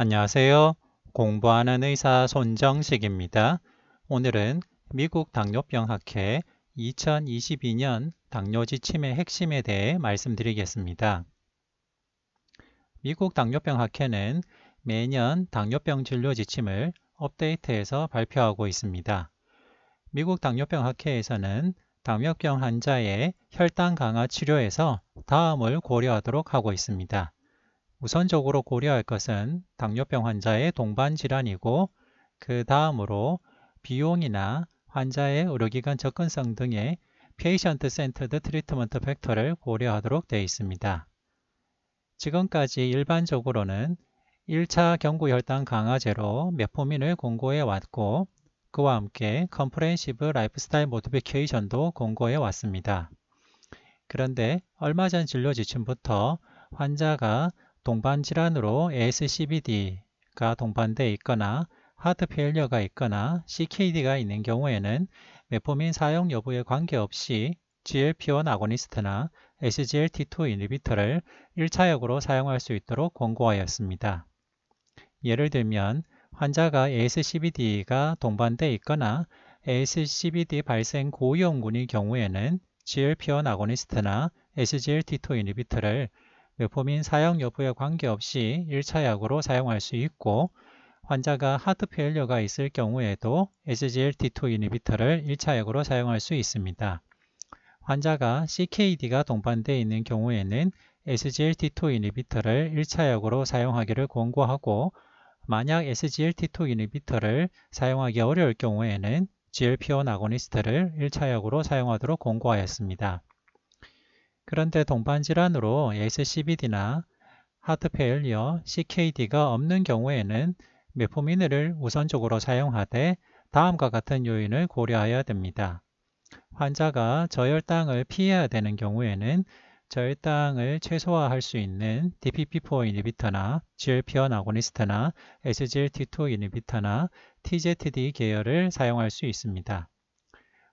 안녕하세요. 공부하는 의사 손정식입니다. 오늘은 미국 당뇨병 학회 2022년 당뇨 지침의 핵심에 대해 말씀드리겠습니다. 미국 당뇨병 학회는 매년 당뇨병 진료 지침을 업데이트해서 발표하고 있습니다. 미국 당뇨병 학회에서는 당뇨병 환자의 혈당 강화 치료에서 다음을 고려하도록 하고 있습니다. 우선적으로 고려할 것은 당뇨병 환자의 동반 질환이고 그 다음으로 비용이나 환자의 의료기관 접근성 등의 페이션트 센터드 트리트먼트 팩터를 고려하도록 되어 있습니다. 지금까지 일반적으로는 1차 경구 혈당 강화제로 메포민을 공고해 왔고 그와 함께 컴프레hen시브 라이프스타일 모디피케이션도 공고해 왔습니다. 그런데 얼마 전 진료 지침부터 환자가 동반 질환으로 ASCVD가 동반되어 있거나 하트 페일리어가 있거나 CKD가 있는 경우에는 메포민 사용 여부에 관계없이 GLP-1 아고니스트나 SGLT2 인히비터를 1차역으로 사용할 수 있도록 권고하였습니다. 예를 들면 환자가 ASCVD가 동반되어 있거나 ASCVD 발생 고위험군의 경우에는 GLP-1 아고니스트나 SGLT2 인히비터를 메포민 사용 여부에 관계없이 1차 약으로 사용할 수 있고 환자가 하트 페일리어가 있을 경우에도 SGLT2 인히비터를 1차 약으로 사용할 수 있습니다. 환자가 CKD가 동반되어 있는 경우에는 SGLT2 인히비터를 1차 약으로 사용하기를 권고하고 만약 SGLT2 인히비터를 사용하기 어려울 경우에는 GLP-1 아고니스트를 1차 약으로 사용하도록 권고하였습니다. 그런데 동반 질환으로 ASCVD나 하트 페일리어, CKD가 없는 경우에는 메포민을 우선적으로 사용하되 다음과 같은 요인을 고려해야 됩니다. 환자가 저혈당을 피해야 되는 경우에는 저혈당을 최소화할 수 있는 DPP-4 인히비터나 GLP-1 아고니스트나 SGLT2 인히비터나 TZD 계열을 사용할 수 있습니다.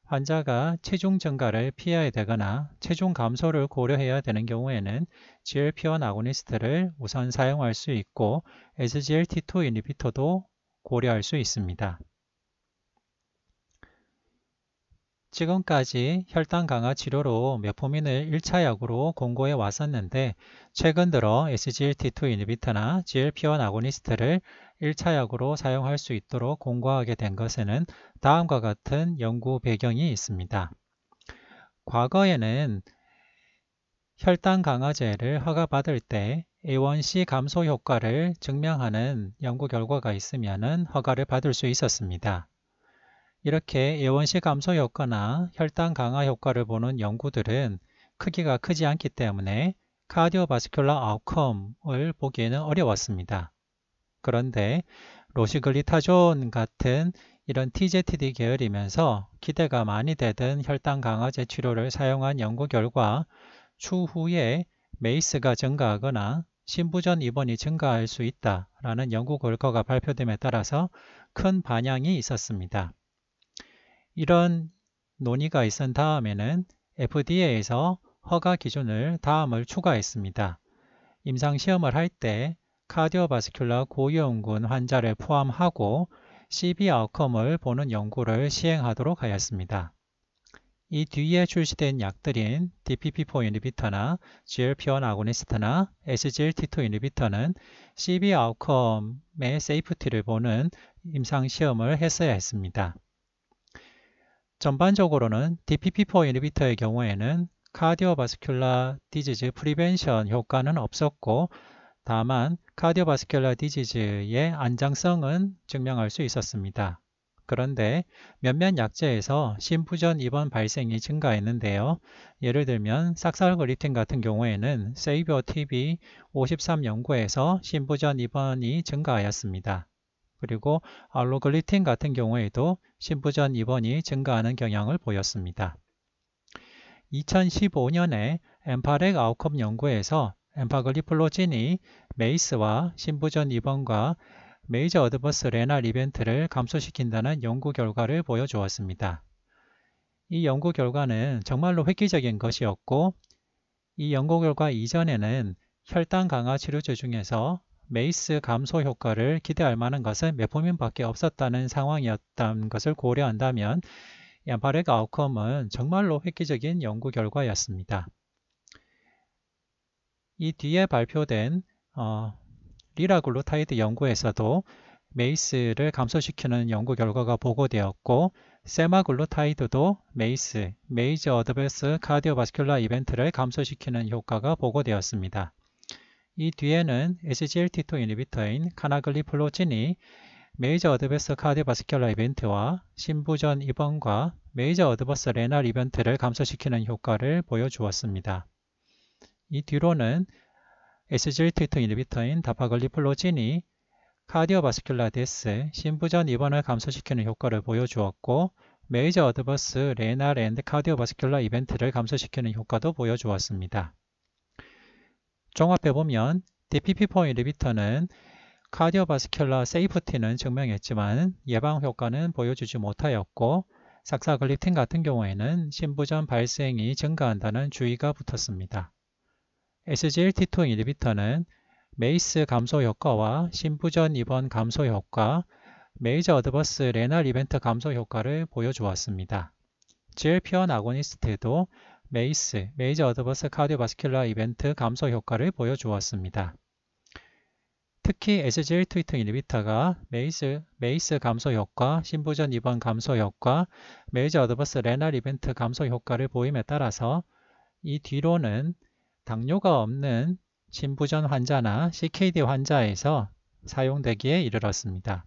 환자가 체중 증가를 피해야 되거나 체중 감소를 고려해야 되는 경우에는 GLP-1 아고니스트를 우선 사용할 수 있고 SGLT2 인히비터도 고려할 수 있습니다. 지금까지 혈당 강화 치료로 메포민을 1차 약으로 권고해 왔었는데 최근 들어 SGLT2 인히비터나 GLP-1 아고니스트를 1차 약으로 사용할 수 있도록 권고하게 된 것에는 다음과 같은 연구 배경이 있습니다. 과거에는 혈당 강화제를 허가받을 때 A1C 감소 효과를 증명하는 연구 결과가 있으면 허가를 받을 수 있었습니다. 이렇게 A1C 감소 효과나 혈당 강화 효과를 보는 연구들은 크기가 크지 않기 때문에 카디오바스큘러 아웃컴을 보기에는 어려웠습니다. 그런데 로시글리타존 같은 이런 TZD 계열이면서 기대가 많이 되던 혈당 강화제 치료를 사용한 연구 결과 추후에 메이스가 증가하거나 신부전 입원이 증가할 수 있다라는 연구 결과가 발표됨에 따라서 큰 반향이 있었습니다. 이런 논의가 있은 다음에는 FDA에서 허가 기준을 다음을 추가했습니다. 임상시험을 할 때 카디오바스큘러 고위험군 환자를 포함하고 CV 아웃컴을 보는 연구를 시행하도록 하였습니다. 이 뒤에 출시된 약들인 DPP-4 인히비터나 GLP-1 아고니스트나 SGLT2 인히비터는 CV 아웃컴의 세이프티를 보는 임상시험을 했어야 했습니다. 전반적으로는 DPP-4 인히비터의 경우에는 카디오바스큘러 디지즈 프리벤션 효과는 없었고 다만 카디오바스큘러 디지즈의 안정성은 증명할 수 있었습니다. 그런데 몇몇 약제에서 심부전 입원 발생이 증가했는데요. 예를 들면 삭살그리틴 같은 경우에는 세이비어 TV 53 연구에서 심부전 입원이 증가하였습니다. 그리고 알로글리틴 같은 경우에도 심부전 입원이 증가하는 경향을 보였습니다. 2015년에 엠파렉 아웃컴 연구에서 엠파글리플로진이 메이스와 심부전 입원과 메이저 어드버스 레날 이벤트를 감소시킨다는 연구 결과를 보여주었습니다. 이 연구 결과는 정말로 획기적인 것이었고 이 연구 결과 이전에는 혈당 강화 치료제 중에서 메이스 감소 효과를 기대할 만한 것은 메포민밖에 없었다는 상황이었던 것을 고려한다면 엠파렉 아웃컴은 정말로 획기적인 연구 결과였습니다. 이 뒤에 발표된 리라글루타이드 연구에서도 메이스를 감소시키는 연구 결과가 보고되었고 세마글루타이드도 메이스, 메이저 어드버스 카디오바스큘라 이벤트를 감소시키는 효과가 보고되었습니다. 이 뒤에는 SGLT2 이니비터인 카나글리플로진이 메이저 어드버스 카디오바스큘라 이벤트와 심부전 입원과 메이저 어드버스 레날 이벤트를 감소시키는 효과를 보여주었습니다. 이 뒤로는 SGLT2 이니비터인 다파글리플로진이 카디오바스큘라 데스, 심부전 입원을 감소시키는 효과를 보여주었고 메이저 어드버스 레날 앤드 카디오바스큘라 이벤트를 감소시키는 효과도 보여주었습니다. 종합해보면 DPP4 이니비터는 카디오바스큘라 세이프티는 증명했지만 예방 효과는 보여주지 못하였고 삭사글립틴 같은 경우에는 심부전 발생이 증가한다는 주의가 붙었습니다. SGLT2 이니비터는 메이스 감소 효과와 심부전 입원 감소 효과, 메이저 어드버스 레날 이벤트 감소 효과를 보여주었습니다. GLP-1 아고니스트도 메이스, 메이저 어드버스 카디오바스큘라 이벤트 감소 효과를 보여주었습니다. 특히 SGLT2 이니비터가 메이스 감소 효과, 심부전 입원 감소 효과, 메이저 어드버스 레날 이벤트 감소 효과를 보임에 따라서 이 뒤로는 당뇨가 없는 심부전 환자나 CKD 환자에서 사용되기에 이르렀습니다.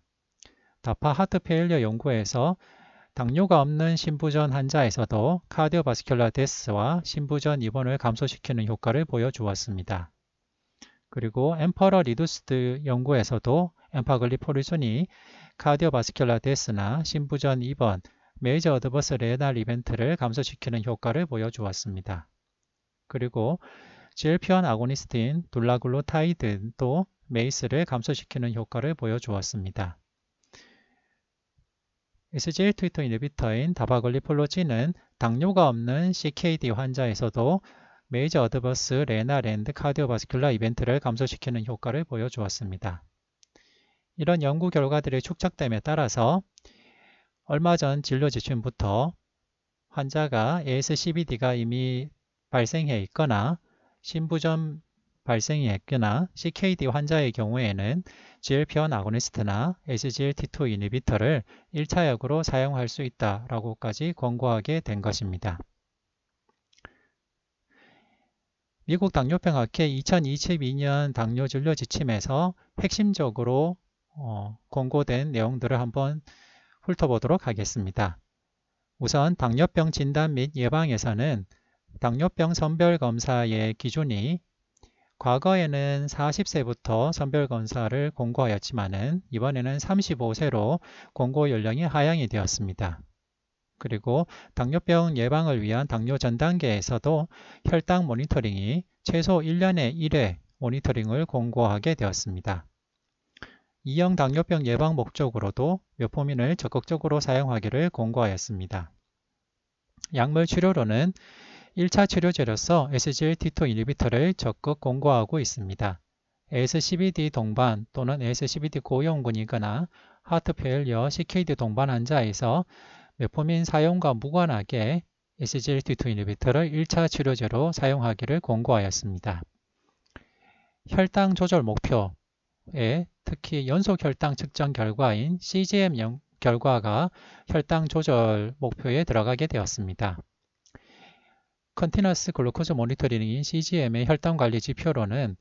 다파 하트페일리어 연구에서 당뇨가 없는 심부전 환자에서도 카디오바스큘라 데스와 심부전 입원을 감소시키는 효과를 보여주었습니다. 그리고 엠퍼러 리두스드 연구에서도 엠파글리포리존이 카디오바스큘라 데스나 심부전 입원, 메이저 어드버스 레날 이벤트를 감소시키는 효과를 보여주었습니다. 그리고 GLP-1 아고니스트인 둘라글루타이드도 메이스를 감소시키는 효과를 보여주었습니다. SGLT2 이니비터인 다바글리플로진은 당뇨가 없는 CKD 환자에서도 메이저 어드버스 레날 앤드 카디오바스큘라 이벤트를 감소시키는 효과를 보여주었습니다. 이런 연구 결과들의 축적됨에 따라서 얼마 전 진료 지침부터 환자가 ASCVD가 이미 발생해 있거나 심부전 발생이 했거나 CKD 환자의 경우에는 GLP-1 아고니스트나 SGLT2 이니비터를 1차 약으로 사용할 수 있다라고까지 권고하게 된 것입니다. 미국 당뇨병학회 2022년 당뇨진료 지침에서 핵심적으로 권고된 내용들을 한번 훑어보도록 하겠습니다. 우선 당뇨병 진단 및 예방에서는 당뇨병 선별검사의 기준이 과거에는 40세부터 선별검사를 권고하였지만 이번에는 35세로 권고 연령이 하향이 되었습니다. 그리고 당뇨병 예방을 위한 당뇨 전 단계에서도 혈당 모니터링이 최소 1년에 1회 모니터링을 권고하게 되었습니다. 2형 당뇨병 예방 목적으로도 메포민을 적극적으로 사용하기를 권고하였습니다. 약물 치료로는 1차 치료제로서 SGLT2 이니비터를 적극 권고하고 있습니다. ASCVD 동반 또는 ASCVD 고위험군이거나 하트페일리어 CKD 동반 환자에서 메포민 사용과 무관하게 SGLT2 이니비터를 1차 치료제로 사용하기를 권고하였습니다. 혈당 조절 목표에 특히 연속 혈당 측정 결과인 CGM 결과가 혈당 조절 목표에 들어가게 되었습니다. 컨티너스 글루코즈 모니터링인 CGM의 혈당 관리 지표로는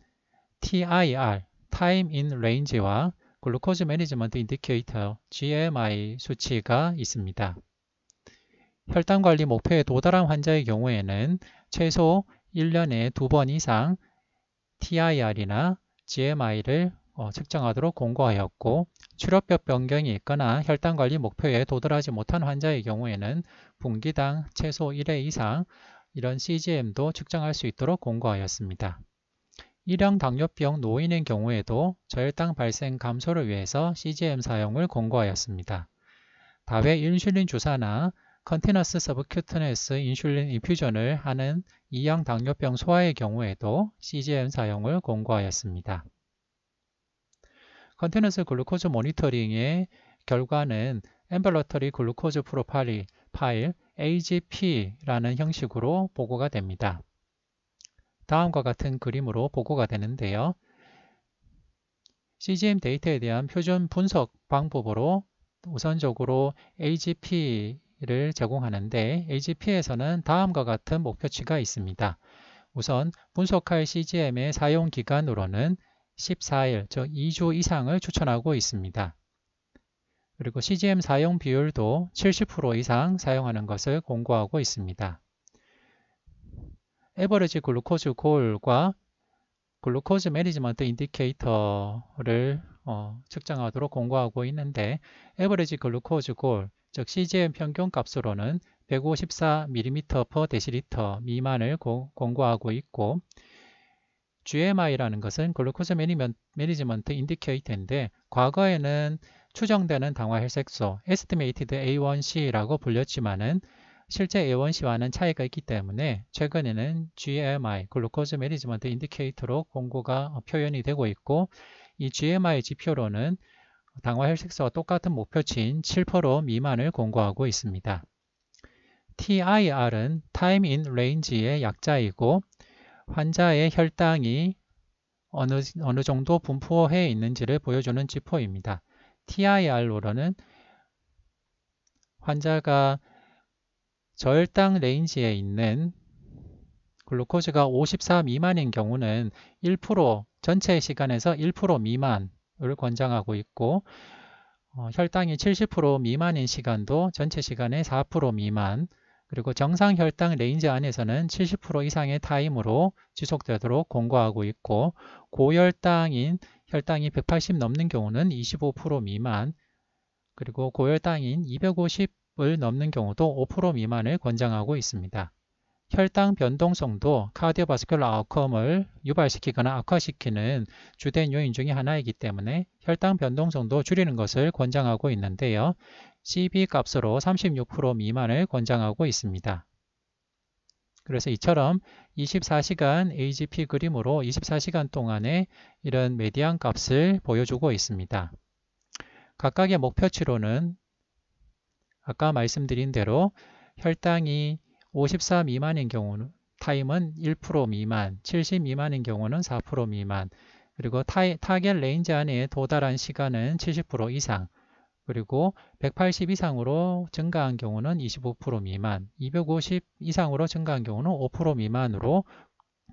TIR, Time in Range와 글루코즈 매니지먼트 인디케이터 GMI 수치가 있습니다. 혈당 관리 목표에 도달한 환자의 경우에는 최소 1년에 2번 이상 TIR이나 GMI를 측정하도록 권고하였고 치료법 변경이 있거나 혈당 관리 목표에 도달하지 못한 환자의 경우에는 분기당 최소 1회 이상 이런 CGM도 측정할 수 있도록 권고하였습니다. 1형 당뇨병 노인의 경우에도 저혈당 발생 감소를 위해서 CGM 사용을 권고하였습니다. 다회 인슐린 주사나 컨티너스 서브큐터네스 인슐린 인퓨전을 하는 2형 당뇨병 소아의 경우에도 CGM 사용을 권고하였습니다. 컨티너스 글루코즈 모니터링의 결과는 앰뷸러터리 글루코즈 프로파일 AGP라는 형식으로 보고가 됩니다. 다음과 같은 그림으로 보고가 되는데요. CGM 데이터에 대한 표준 분석 방법으로 우선적으로 AGP를 제공하는데 AGP에서는 다음과 같은 목표치가 있습니다. 우선 분석할 CGM의 사용 기간으로는 14일, 즉 2주 이상을 추천하고 있습니다. 그리고 CGM 사용 비율도 70% 이상 사용하는 것을 권고하고 있습니다. 에버리지 글루코즈 골과 글루코즈 매니지먼트 인디케이터를 측정하도록 권고하고 있는데 에버리지 글루코즈 골, 즉 CGM 평균 값으로는 154ml/dL 미만을 권고하고 있고 GMI라는 것은 글루코즈 매니지먼트 인디케이터인데 과거에는 추정되는 당화혈색소 Estimated A1C라고 불렸지만은 실제 A1C와는 차이가 있기 때문에 최근에는 GMI, 글루코즈 매니지먼트 인디케이터로 권고가 표현이 되고 있고 이 GMI 지표로는 당화혈색소와 똑같은 목표치인 7% 미만을 권고하고 있습니다. TIR은 Time in Range의 약자이고 환자의 혈당이 어느 정도 분포해 있는지를 보여주는 지표입니다. TIR로는 환자가 저혈당 레인지에 있는 글루코즈가 54 미만인 경우는 1% 전체 시간에서 1% 미만을 권장하고 있고 혈당이 70% 미만인 시간도 전체 시간의 4% 미만 그리고 정상 혈당 레인지 안에서는 70% 이상의 타임으로 지속되도록 권고하고 있고 고혈당인 혈당이 180 넘는 경우는 25% 미만 그리고 고혈당인 250을 넘는 경우도 5% 미만을 권장하고 있습니다. 혈당 변동성도 카디오바스큘러 아웃컴을 유발시키거나 악화시키는 주된 요인 중에 하나이기 때문에 혈당 변동성도 줄이는 것을 권장하고 있는데요. CB 값으로 36% 미만을 권장하고 있습니다. 그래서 이처럼 24시간 AGP 그림으로 24시간 동안의 이런 메디안 값을 보여주고 있습니다. 각각의 목표치로는 아까 말씀드린 대로 혈당이 54 미만인 경우는 타임은 1% 미만, 70 미만인 경우는 4% 미만, 그리고 타겟 레인지 안에 도달한 시간은 70% 이상, 그리고 180 이상으로 증가한 경우는 25% 미만, 250 이상으로 증가한 경우는 5% 미만으로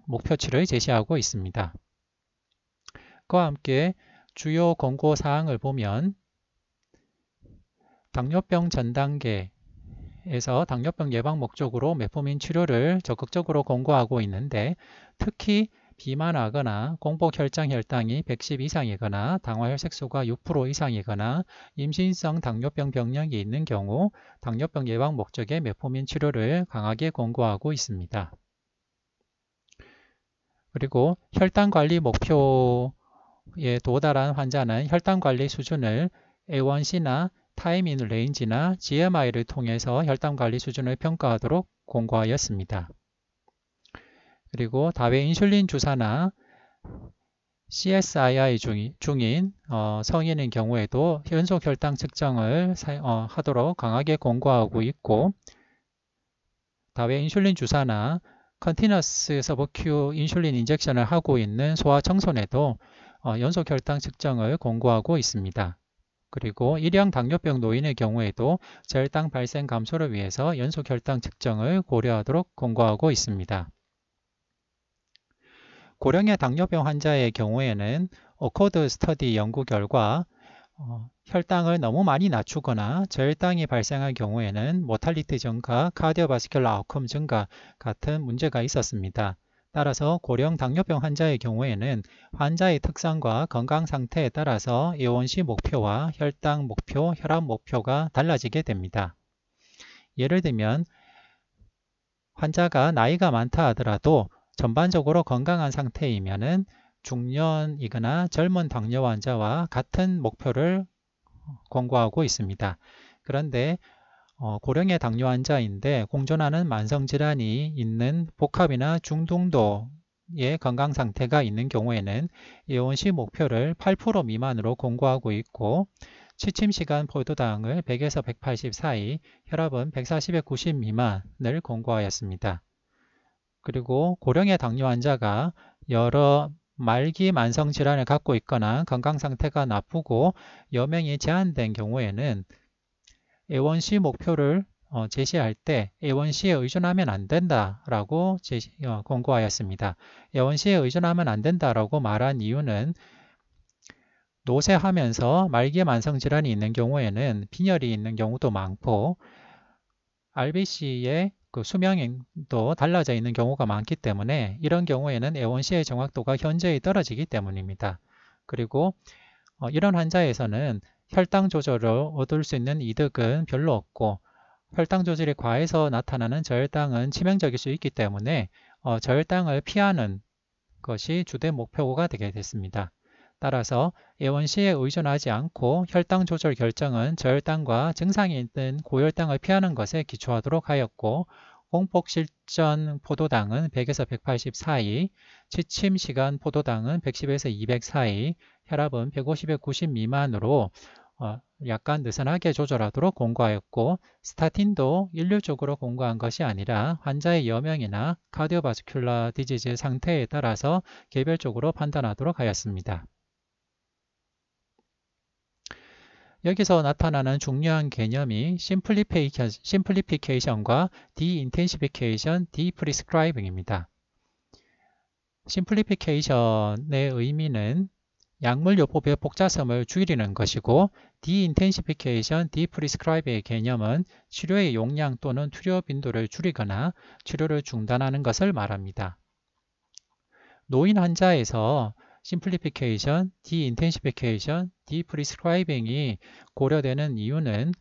목표치를 제시하고 있습니다. 그와 함께 주요 권고 사항을 보면 당뇨병 전 단계에서 당뇨병 예방 목적으로 메포민 치료를 적극적으로 권고하고 있는데 특히 비만하거나 공복 혈장 혈당이 110 이상이거나 당화혈색소가 6% 이상이거나 임신성 당뇨병 병력이 있는 경우 당뇨병 예방 목적의 메포민 치료를 강하게 권고하고 있습니다. 그리고 혈당 관리 목표에 도달한 환자는 혈당 관리 수준을 A1C나 타임 인 레인지나 GMI를 통해서 혈당 관리 수준을 평가하도록 권고하였습니다. 그리고 다회 인슐린 주사나 CSII 중인 성인인 경우에도 연속 혈당 측정을 하도록 강하게 권고하고 있고 다회 인슐린 주사나 컨티너스 서브큐 인슐린 인젝션을 하고 있는 소아 청소년에도 연속 혈당 측정을 권고하고 있습니다. 그리고 일형 당뇨병 노인의 경우에도 저혈당 발생 감소를 위해서 연속 혈당 측정을 고려하도록 권고하고 있습니다. 고령의 당뇨병 환자의 경우에는 어코드 스터디 연구 결과 혈당을 너무 많이 낮추거나 저혈당이 발생할 경우에는 모탈리티 증가, 카디오바스큘러 아웃컴 증가 같은 문제가 있었습니다. 따라서 고령 당뇨병 환자의 경우에는 환자의 특성과 건강 상태에 따라서 A1C 목표와 혈당 목표, 혈압 목표가 달라지게 됩니다. 예를 들면 환자가 나이가 많다 하더라도 전반적으로 건강한 상태이면은 중년이거나 젊은 당뇨 환자와 같은 목표를 권고하고 있습니다. 그런데 고령의 당뇨 환자인데 공존하는 만성질환이 있는 복합이나 중등도 건강 상태가 있는 경우에는 A1C 목표를 8% 미만으로 공고하고 있고 취침 시간 포도당을 100에서 180 사이, 혈압은 140에 90 미만을 공고하였습니다. 그리고 고령의 당뇨 환자가 여러 말기 만성 질환을 갖고 있거나 건강 상태가 나쁘고 여명이 제한된 경우에는 A1C 목표를 제시할 때 A1C에 의존하면 안 된다라고 공고하였습니다. A1C에 의존하면 안 된다라고 말한 이유는 노쇠하면서 말기 만성 질환이 있는 경우에는 빈혈이 있는 경우도 많고 RBC의 그 수명도 달라져 있는 경우가 많기 때문에 이런 경우에는 A1C의 정확도가 현저히 떨어지기 때문입니다. 그리고 이런 환자에서는 혈당 조절을 얻을 수 있는 이득은 별로 없고 혈당 조절이 과해서 나타나는 저혈당은 치명적일 수 있기 때문에 저혈당을 피하는 것이 주된 목표가 되게 됐습니다. 따라서 A1C에 의존하지 않고 혈당 조절 결정은 저혈당과 증상이 있는 고혈당을 피하는 것에 기초하도록 하였고 공복 실전 포도당은 100에서 180 사이, 취침 시간 포도당은 110에서 200 사이, 혈압은 150에 90 미만으로 약간 느슨하게 조절하도록 공고하였고 스타틴도 일률적으로 공고한 것이 아니라 환자의 여명이나 카디오바스큘러 디지즈 상태에 따라서 개별적으로 판단하도록 하였습니다. 여기서 나타나는 중요한 개념이 심플리피케이션과 디인텐시피케이션, 디프리스크라이빙입니다. 심플리피케이션의 의미는 약물요법의 복잡성을 줄이는 것이고 디인텐시피케이션, 디프리스크라이빙의 개념은 치료의 용량 또는 투여 빈도를 줄이거나 치료를 중단하는 것을 말합니다. 노인 환자에서 심플리피케이션, 디인텐시피케이션, 디프리스크라이빙이 고려되는 이유는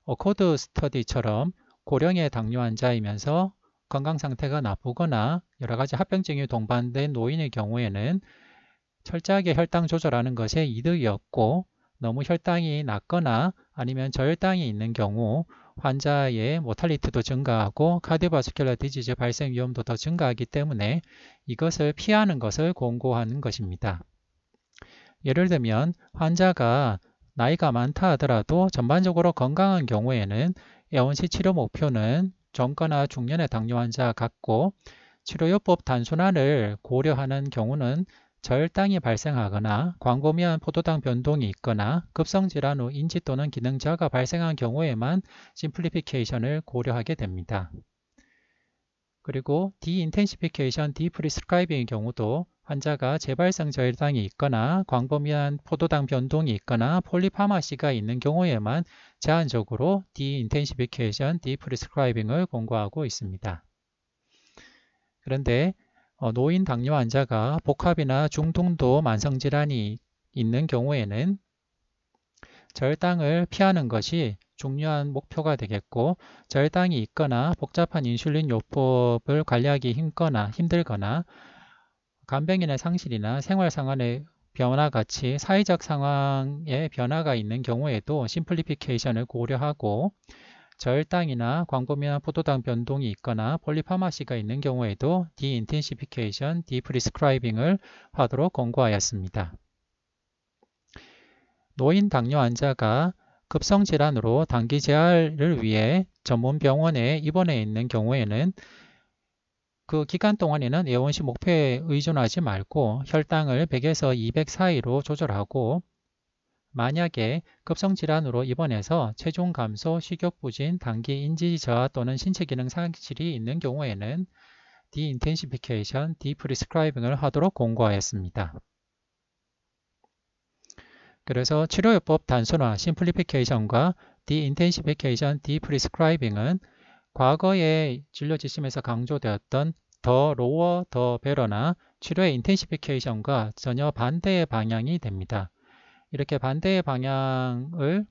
어코드 스터디처럼 고령의 당뇨 환자이면서 건강 상태가 나쁘거나 여러 가지 합병증이 동반된 노인의 경우에는 철저하게 혈당 조절하는 것에 이득이 없고 너무 혈당이 낮거나 아니면 저혈당이 있는 경우 환자의 모탈리티도 증가하고 카디오바스큘러 디지즈 발생 위험도 더 증가하기 때문에 이것을 피하는 것을 권고하는 것입니다. 예를 들면 환자가 나이가 많다 하더라도 전반적으로 건강한 경우에는 A1C 치료 목표는 젊거나 중년의 당뇨 환자 같고 치료요법 단순화를 고려하는 경우는 저혈당이 발생하거나 광범위한 포도당 변동이 있거나 급성질환 후 인지 또는 기능 저하가 발생한 경우에만 심플리피케이션을 고려하게 됩니다. 그리고 디인텐시피케이션, 디프리스크라이빙의 경우도 환자가 재발성 저혈당이 있거나 광범위한 포도당 변동이 있거나 폴리파마시가 있는 경우에만 제한적으로 디인텐시피케이션, 디프리스크라이빙을 권고하고 있습니다. 그런데 노인 당뇨 환자가 복합이나 중등도 만성질환이 있는 경우에는 저혈당을 피하는 것이 중요한 목표가 되겠고 저혈당이 있거나 복잡한 인슐린 요법을 관리하기 힘들거나 간병인의 상실이나 생활 상황의 변화 같이 사회적 상황의 변화가 있는 경우에도 심플리피케이션을 고려하고 저혈당이나 광범위한 포도당 변동이 있거나 폴리파마시가 있는 경우에도 디인텐시피케이션, 디프리스크라이빙을 하도록 권고하였습니다. 노인 당뇨 환자가 급성질환으로 단기 재활을 위해 전문 병원에 입원해 있는 경우에는 그 기간 동안에는 A1C 목표에 의존하지 말고 혈당을 100에서 200 사이로 조절하고 만약에 급성질환으로 입원해서 체중 감소, 식욕 부진, 단기 인지 저하 또는 신체 기능 상실이 있는 경우에는 디인텐시피케이션, 디프리스크라이빙을 하도록 권고하였습니다. 그래서 치료요법 단순화, 심플리피케이션과 디인텐시피케이션, 디프리스크라이빙은 과거의 진료 지침에서 강조되었던 더 로어, 더 베러나 치료의 인텐시피케이션과 전혀 반대의 방향이 됩니다. 이렇게 반대의 방향을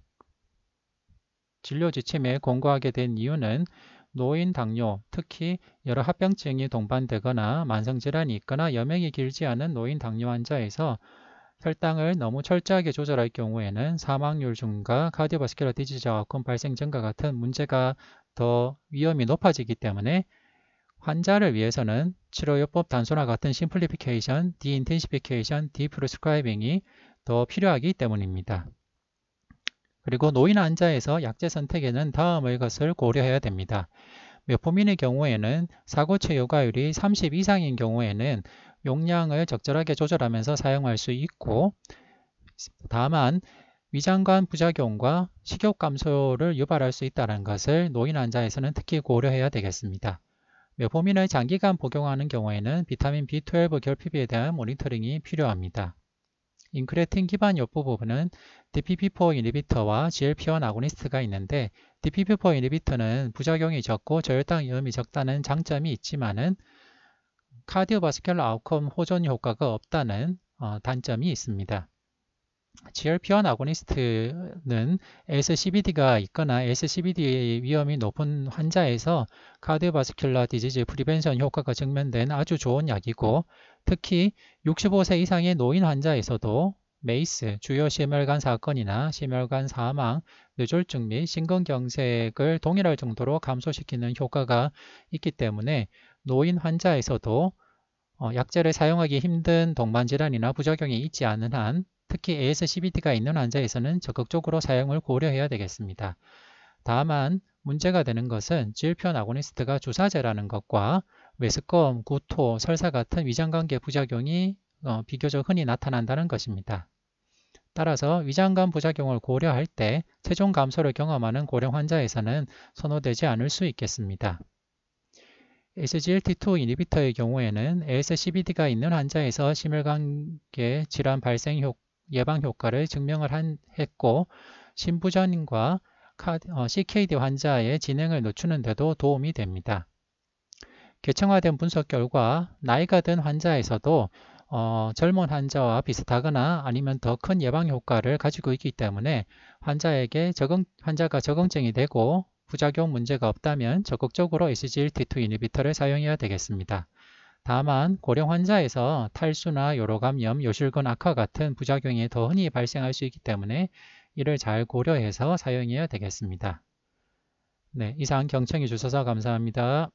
진료 지침에 권고하게 된 이유는 노인 당뇨, 특히 여러 합병증이 동반되거나 만성질환이 있거나 여명이 길지 않은 노인 당뇨 환자에서 혈당을 너무 철저하게 조절할 경우에는 사망률 증가, 카디오바스큘러 디지즈 아웃컴 발생 증가 같은 문제가 더 위험이 높아지기 때문에 환자를 위해서는 치료요법 단순화 같은 심플리피케이션, 디인텐시피케이션, 디프리스크라이빙이 더 필요하기 때문입니다. 그리고 노인 환자에서 약제 선택에는 다음의 것을 고려해야 됩니다. 메포민의 경우에는 사고체 요가율이 30 이상인 경우에는 용량을 적절하게 조절하면서 사용할 수 있고, 다만 위장관 부작용과 식욕 감소를 유발할 수 있다는 것을 노인 환자에서는 특히 고려해야 되겠습니다. 메포민을 장기간 복용하는 경우에는 비타민 B12 결핍에 대한 모니터링이 필요합니다. 인크레틴 기반 요법 부분은 DPP-4 이니비터와 GLP-1 아고니스트가 있는데 DPP-4 이니비터는 부작용이 적고 저혈당 위험이 적다는 장점이 있지만은 카디오바스큘러 아웃컴 호전 효과가 없다는 단점이 있습니다. GLP-1 아고니스트는 ASCVD가 있거나 ASCVD 위험이 높은 환자에서 카디오바스큘러 디지즈 프리벤션 효과가 증명된 아주 좋은 약이고, 특히 65세 이상의 노인 환자에서도 메이스, 주요 심혈관 사건이나 심혈관 사망, 뇌졸중 및 심근경색을 동일할 정도로 감소시키는 효과가 있기 때문에 노인 환자에서도 약제를 사용하기 힘든 동반질환이나 부작용이 있지 않은 한 특히 ASCVD가 있는 환자에서는 적극적으로 사용을 고려해야 되겠습니다. 다만 문제가 되는 것은 GLP-1 아고니스트가 주사제라는 것과 메스꺼움, 구토, 설사 같은 위장관계 부작용이 비교적 흔히 나타난다는 것입니다. 따라서 위장관 부작용을 고려할 때 체중 감소를 경험하는 고령 환자에서는 선호되지 않을 수 있겠습니다. SGLT2 이니비터의 경우에는 ASCVD가 있는 환자에서 심혈관계 질환 발생 예방 효과를 증명을 했고, 심부전과 CKD 환자의 진행을 늦추는 데도 도움이 됩니다. 계층화된 분석 결과 나이가 든 환자에서도 젊은 환자와 비슷하거나 아니면 더 큰 예방 효과를 가지고 있기 때문에 환자가 적응증이 되고 부작용 문제가 없다면 적극적으로 SGLT2 이니비터를 사용해야 되겠습니다. 다만 고령 환자에서 탈수나 요로감염, 요실근 악화 같은 부작용이 더 흔히 발생할 수 있기 때문에 이를 잘 고려해서 사용해야 되겠습니다. 네, 이상 경청해 주셔서 감사합니다.